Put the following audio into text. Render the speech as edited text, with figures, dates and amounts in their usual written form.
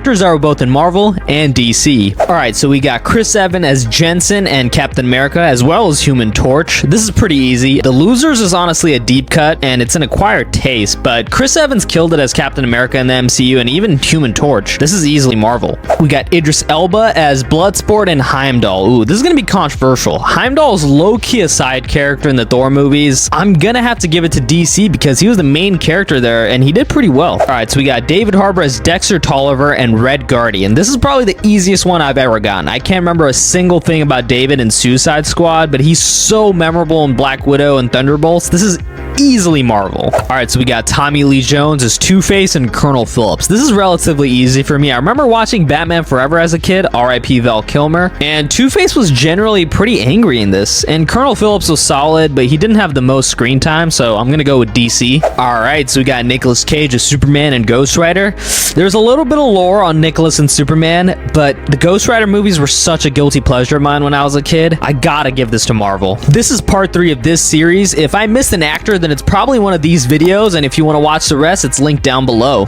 actors that were both in Marvel and DC. Alright, so we got Chris Evans as Jensen and Captain America, as well as Human Torch. This is pretty easy. The Losers is honestly a deep cut, and it's an acquired taste, but Chris Evans killed it as Captain America in the MCU, and even Human Torch. This is easily Marvel. We got Idris Elba as Bloodsport and Heimdall. Ooh, this is gonna be controversial. Heimdall is low-key a side character in the Thor movies. I'm gonna have to give it to DC because he was the main character there, and he did pretty well. Alright, so we got David Harbour as Dexter Tolliver and Red Guardian. This is probably the easiest one I've ever gotten. I can't remember a single thing about David in Suicide Squad, but he's so memorable in Black Widow and Thunderbolts. This is easily Marvel. Alright, so we got Tommy Lee Jones as Two-Face and Colonel Phillips. This is relatively easy for me. I remember watching Batman Forever as a kid, R.I.P. Val Kilmer, and Two-Face was generally pretty angry in this, and Colonel Phillips was solid, but he didn't have the most screen time, so I'm gonna go with DC. Alright, so we got Nicolas Cage as Superman and Ghost Rider. There's a little bit of lore on Nicolas and Superman, but the Ghost Rider movies were such a guilty pleasure of mine when I was a kid. I gotta give this to Marvel. This is part 3 of this series. If I missed an actor, then it's probably one of these videos, and if you want to watch the rest, it's linked down below.